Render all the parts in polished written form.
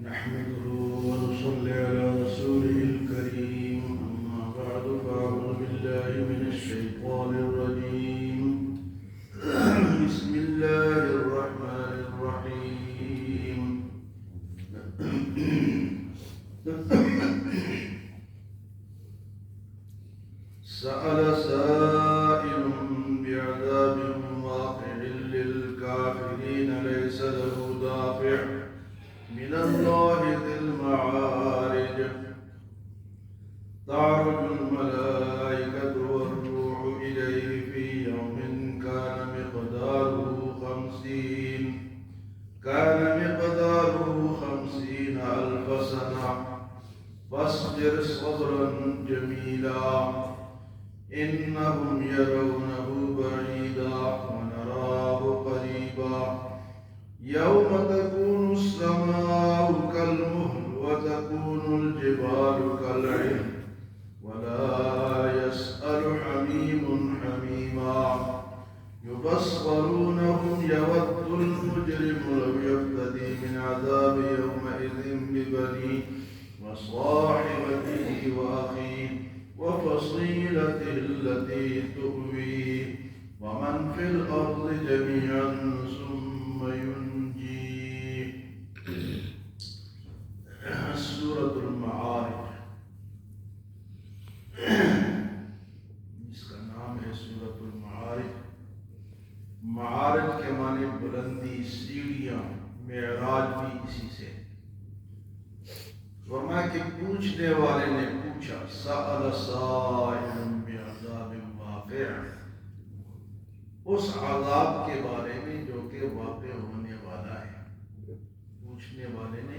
نحمده ونصلي على رسوله الكريم أما بعد فأعوذ بالله من الشيطان الرجيم بسم الله الرحمن الرحيم سأل سائل بعذاب واقع للكافرين ليس له دافع من الله ذي المعارج تعرج الملائكة والروح إليه في يوم كان مقداره 50,000 سنة فاصبر صبرا جميلا إنهم يرونه بعيدا ونراه قريبا يوم تكون السماء كالمهل وتكون الجبال كالعهن ولا يسأل حميم حميما يبصرونهم يود المجرم لو يفتدي من عذاب يومئذ ببنيه وصاحبته وأخيه وفصيلته التي تؤويه ومن في الأرض جميعا ثم ينجيه. سورة المعارج، جس کا نام ہے سورة المعارج. معارج کے معنی بلندی، سیڑھیاں، معراج بھی اسی سے. فرمایا کہ پوچھنے والے نے پوچھا، سأل سائل بعذاب واقع، اس عذاب کے بارے میں جو کہ واقع ہونے والا ہے. پوچھنے والے نے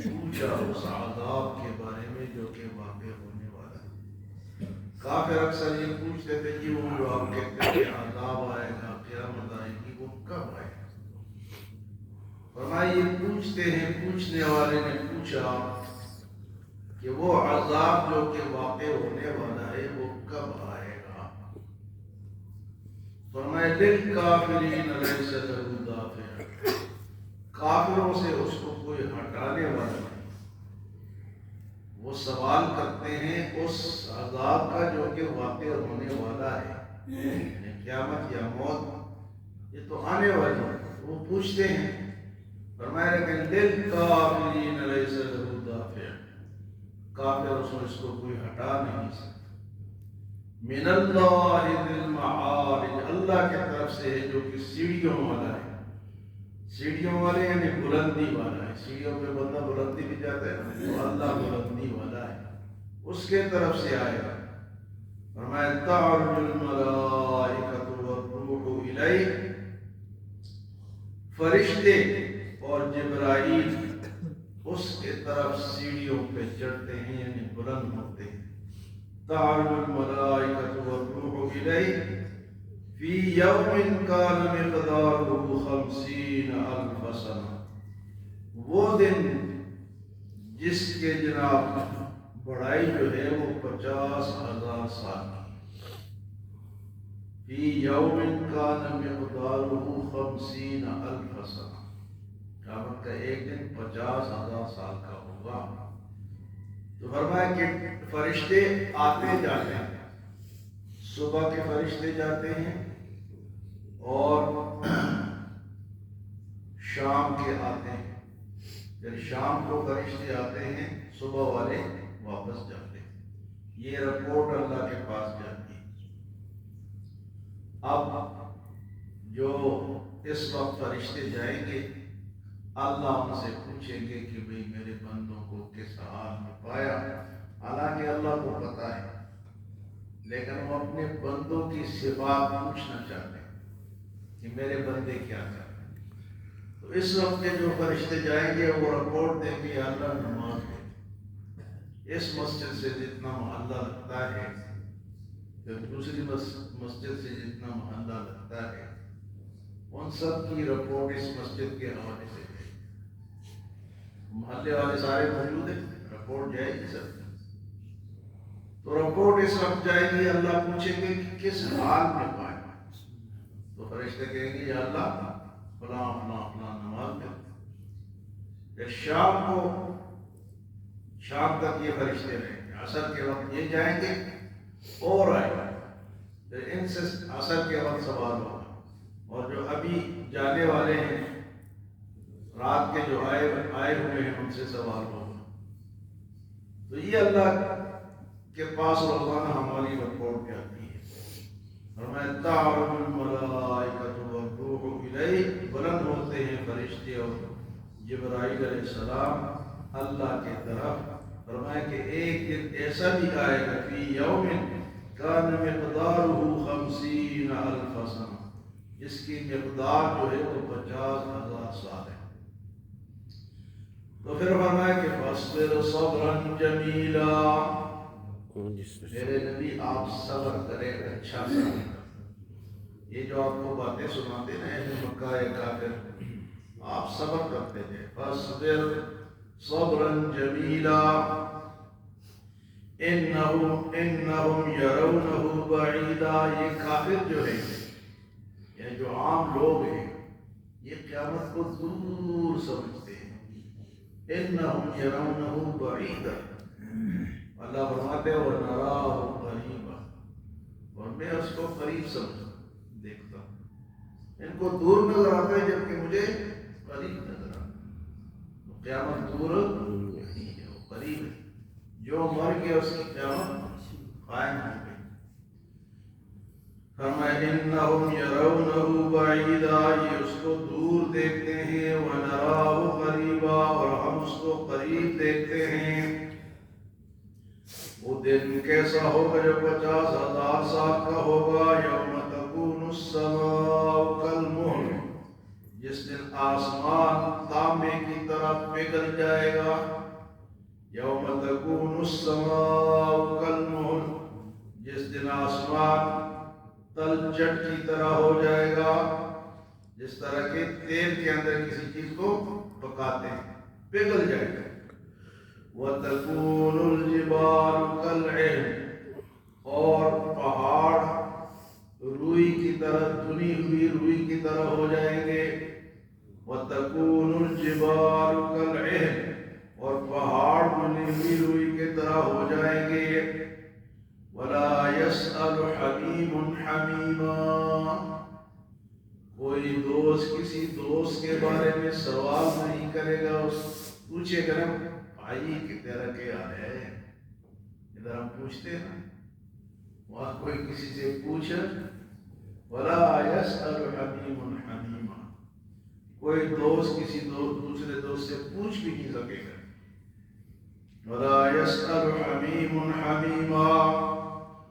پوچھا اس عذاب کے بارے میں جو کہ واقع ہونے والا ہے. کافر اکثر یہ پوچھتے تھے کہ وہ جو آپ کہتے ہیں کہ عذاب آئے گا، قیامت آئے گی، وہ کب آئے گا؟ فرمایا یہ پوچھتے ہیں، پوچھنے والے نے پوچھا کہ وہ عذاب جو کہ واقع ہونے والا ہے وہ کب آئے گا؟ فرمایا للکافرین لیس لہ دافع، کافروں سے اس کو کوئی ہٹانے والا نہیں. وہ سوال کرتے ہیں اس عذاب کا جو کہ واقع ہونے والا ہے، یعنی قیامت یا موت، یہ تو آنے والی ہے. وہ پوچھتے ہیں. فرمایا لیکن للکافرین لیس لہ دافع، کافر اس کو کوئی ہٹا نہیں سکتا. من اللہ ذی المعارج، اللہ کی طرف سے ہے جو کہ سیڑھیوں والا ہے. سیڑھیوں والے یعنی بلندی والا ہے. سیڑھیوں پہ بندہ بلندی بھی جاتا ہے تو اللہ بلندی والا ہے، اس کے طرف سے آئے گا. فرمایا تعرج الملائکۃ والروح الیہ، فرشتے اور جبرائیل اس کے طرف سیڑھیوں پہ چڑھتے ہیں، یعنی بلند ہوتے ہیں. تعرج الملائکۃ والروح الیہ فی یوم کان مقدارہ 50,000 سنہ، وہ دن جس کے جناب بڑائی جو ہے وہ 50,000 سال کی. فی یوم کان مقدارہ 50,000 سنہ، قیامت کا ایک دن 50,000 سال کا ہوگا. تو فرمایا کہ فرشتے آتے جاتے ہیں. صبح کے فرشتے جاتے ہیں اور شام کے آتے ہیں. یعنی شام کو فرشتے آتے ہیں، صبح والے واپس جاتے ہیں. یہ رپورٹ اللہ کے پاس جاتی ہے. اب جو اس وقت فرشتے جائیں گے، اللہ ان سے پوچھیں گے کہ بھئی میرے بندوں کو کس حال میں پایا. حالانکہ اللہ کو پتا ہے، لیکن وہ اپنے بندوں کی صفات پوچھنا چاہتے ہیں کہ میرے بندے کیا چاہتے ہیں. تو اس وقت کے جو فرشتے جائیں گے وہ رپورٹ دیں گے، اللہ نماز ہے. اس مسجد سے جتنا محلہ لگتا ہے، پھر دوسری مسجد سے جتنا محلہ لگتا ہے، ان سب کی رپورٹ اس مسجد کے حوالے سے. محلے والے سارے موجود ہیں، رپورٹ جائے گی سب. تو رپورٹ اس وقت جائے گی، اللہ پوچھیں گے کہ کس حال میں پائے. تو فرشتے کہیں گے یا اللہ فلاں فلاں فلاں نماز میں. کہ شام تک یہ فرشتے رہیں گے، عصر کے وقت یہ جائیں گے اور آئیں گے، پھر ان سے عصر کے وقت سوال ہوگا، اور جو ابھی جانے والے ہیں رات کے جو آئے ہوئے ہیں ان سے سوال ہوگا۔ تو یہ اللہ کے پاس روزانہ ہماری رپورٹ آتی ہے۔ فرمایا تعرج الملائکۃ والروح الیہ، بلند ہوتے ہیں فرشتے اور جبرائیل علیہ السلام اللہ کے طرف۔ فرمایا کہ ایک دن ایسا بھی آئے گا فی یوم کان مقدارہ 50,000 سنہ، جس کی مقدار جو ہے وہ 50,000 سال ہے۔ تو پھر فرمایا کہ فاصبر صبرا جمیلا، میرے نبی آپ صبر کریں اچھا صبر۔ یہ جو آپ کو باتیں سناتے نا اہل مکہ یا کافر، آپ صبر کرتے تھے۔ فاصبر صبرا جمیلا انہم یرونہ بعیدا، یہ کافر جو ہے یا جو عام لوگ ہیں یہ قیامت کو دور سمجھتے ہیں۔ انہم یرونہ بعیدا، اللہ فرماتے ہیں وَنَرَاهُ قَرِیبًا، اور میں اس کو قریب دیکھتا ہوں۔ ان کو دور نظر آتا ہے جبکہ مجھے قریب نظر آتا ہے۔ قیامت دور نہیں ہے، وہ قریب ہے۔ جو مر گیا اس کی قیامت قائم ہو گئی۔ فرمایا انہم یرونہ بعیدا، یہ اس کو دور دیکھتے ہیں، وَنَرَاهُ قَرِیبًا، اور ہم اس کو قریب دیکھتے ہیں۔ وہ دن کیسا ہوگا جو 50,000 سال کا ہوگا، یوم تکون السماء کالمہل، جس دن آسمان تانبے کی طرح پگھل جائے گا۔ یوم تکون السماء کالمہل، جس دن آسمان تلچٹ کی طرح ہو جائے گا، جس طرح کہ تیل کے اندر کسی چیز کو پکاتے ہیں، پگھل جائے گا۔ وَتَكُونُ الْجِبَالُ كَالْعِهْنِ، اور پہاڑ روئی کی طرح، دھلی ہوئی روئی کی طرح ہو جائیں گے۔ وَتَكُونُ الْجِبَالُ كَالْعِهْنِ، اور پہاڑ دھلی ہوئی روئی کی طرح ہو جائیں گے۔ وَلَا يَسْأَلُ حَمِيمٌ حَمِيمًا، کوئی دوست کسی دوست کے بارے میں سوال نہیں کرے گا، پوچھے گا نا بھائی کہ تیرا کیا ہے، ادھر ہم پوچھتے ہیں نا، وہاں کوئی کسی سے پوچھے وَلَا يَسْأَلُ حَمِيمٌ حَمِيمًا، کوئی دوست کسی دوسرے دوست سے پوچھ بھی نہیں سکے گا۔ وَلَا يَسْأَلُ حَمِيمٌ حَمِيمًا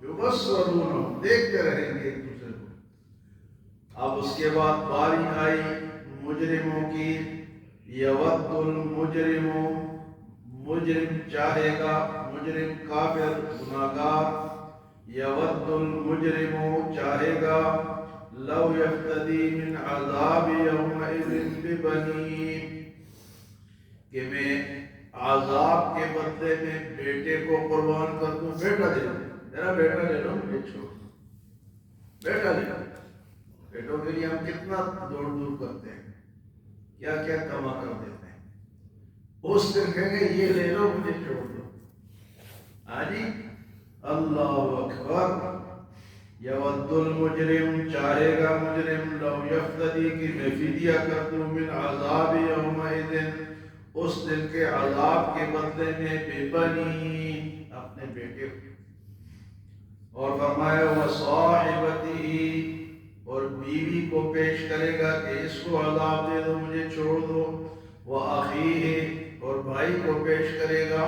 يُبَصِّرُونَهُمْ، دیکھتے رہیں گے ایک دوسرے کو۔ اب اس کے بعد باری آئی مجرموں کی۔ یود المجرم، مجرم چاہے گا، مجرم کافر گناہگار، یود المجرم چاہے گا، لو یفتدی من عذاب یومئذ ببنیہ، کہ میں عذاب کے بدلے میں بیٹے کو قربان کر دوں، بیٹا دے دوں، میرا بیٹا لے لو، مجھے چھوڑ دو، بیٹا لے لو۔ بیٹوں کے لیے ہم کتنا دوڑ دور کرتے ہیں، کیا کیا کما کر دیتے ہیں، اس دن کہیں گے یہ لے لو، مجھے چھوڑ دو۔ آجی اللہ اکبر۔ یود المجرم چاہے گا مجرم، لو یفتدی کی میں فدیہ کر دوں، من عذاب یومئذ اس دن کے عذاب کے بدلے میں، ببنی اپنے بیٹے کو، اور فرمایا وصاحبتہ اور بیوی کو پیش کرے گا کہ اس کو عذاب دے دو، مجھے چھوڑ دو، وأخیہ اور بھائی کو پیش کرے گا،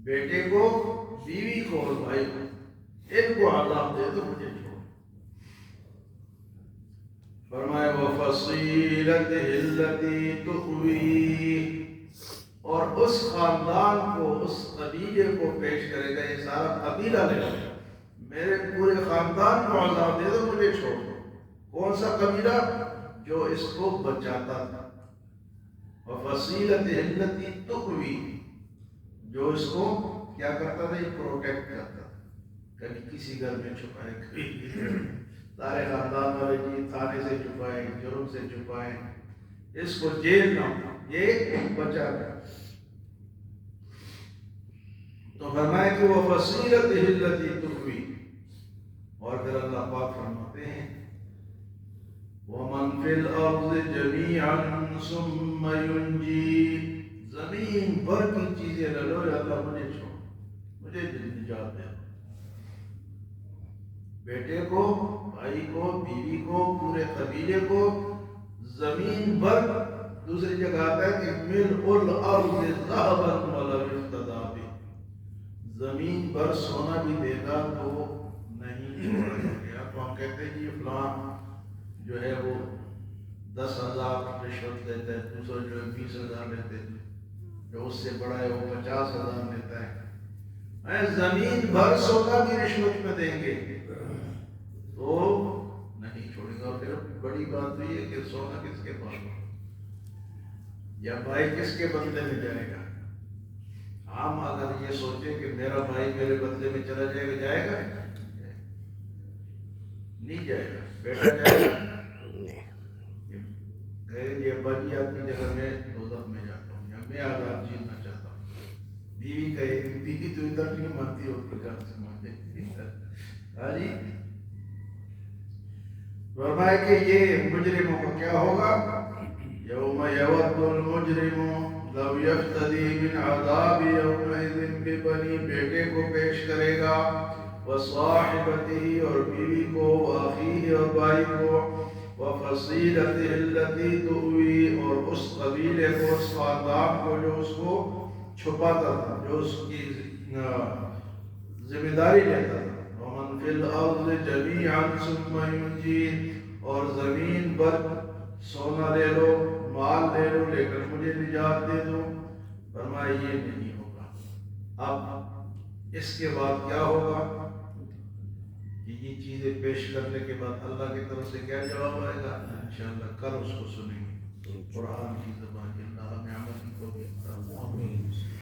بیٹے کو، بیوی کو اور بھائی کو، ان کو عذاب دے دو، مجھے چھوڑ دو۔ فرمایا وفصیلتہ التی تؤویہ، اور اس خاندان کو، اس قبیلے کو پیش کرے گا، یہ سارا قبیلہ لے گا، میرے پورے خاندان کو عذاب دے دو، مجھے چھوڑ دو۔ کون سا قبیلہ؟ جو اس کو بچاتا تھا۔ وفصیلتہ التی تؤویہ، جو اس کو کیا کرتا تھا، یہ پروٹیکٹ کرتا تھا، کبھی کسی گھر میں چھپائے، کبھی سارے خاندان والے جی تھانے سے چھپائیں، جرم سے چھپائیں، اس کو جیل نہ ہو، یہ بچا گیا۔ تو فرمایا کہ وہ فصیلتہ التی تؤوی، اور پھر اللہ پاک فرماتے ہیں وَمَن فِي الْأَرْضِ جَمِيعًا ثُمَّ يُنْجِي، زمین بھر کی چیزیں لے لو یا اللہ مجھے چھوڑ، مجھے نجات دے، بیٹے کو، بھائی کو، بیوی کو، پورے قبیلے کو، زمین بھر۔ دوسری جگہ آتا ہے کہ مِلْءُ الْأَرْضِ ذَهَبًا وَلَوِ افْتَدَىٰ بِهِ، زمین بھر سونا بھی دے گا تو نہیں چھوڑے گا۔ تو ہم کہتے ہیں یہ فلاں جو ہے وہ 10,000 رشوت لیتا ہے، دوسرا جو ہے 20,000 لیتے ہیں، جو اس سے بڑا ہے وہ 50,000 لیتا ہے۔ زمین بھر سونا بھی رشوت میں دیں گے تو نہیں چھوڑے گا۔ اور پھر بڑی بات تو یہ کہ سونا کس کے پاس ہو یا بھائی کس کے بدلے میں جائے گا؟ ہم اگر یہ سوچیں کہ میرا بھائی میرے بدلے میں چلا جائے گا، جائے گا نہیں جائے گا، بیٹا جائے گا کہے گی ابا جی آپ کی جگہ میں دوزخ میں جاتا ہوں یا میں عذاب جینا چاہتا ہوں۔ بیوی کہے گی بیوی تو ادھر نہیں مانتی ہو پرکار سے مانتے۔ ہاں جی، فرمائے کہ یہ مجرموں کو کیا ہوگا؟ یوم یود المجرم لو یفتدی من عذاب یومئذ ببنی، بیٹے کو پیش کرے گا، وصاحبتہ اور بیوی کو، واخیہ اور بھائی کو، وفصیلتہ التی تؤوی اور اس قبیلے کو، اس خاندان کو جو اس کو چھپاتا تھا، جو اس کی ذمہ داری لیتا تھا۔ ومن فی الارض جمیعا ثم ینجی، اور زمین پر سونا لے لو، مال لے لو، لیکن مجھے نجات دے دو۔ فرمایا یہ نہیں ہوگا۔ اب اس کے بعد کیا ہوگا کہ یہ چیزیں پیش کرنے کے بعد اللہ کی طرف سے کیا جواب آئے گا؟ انشاءاللہ کل اس کو سنیں گے قرآن کی زبان۔ اللہ ہمیں عمل کی توفیق عطا فرمائے۔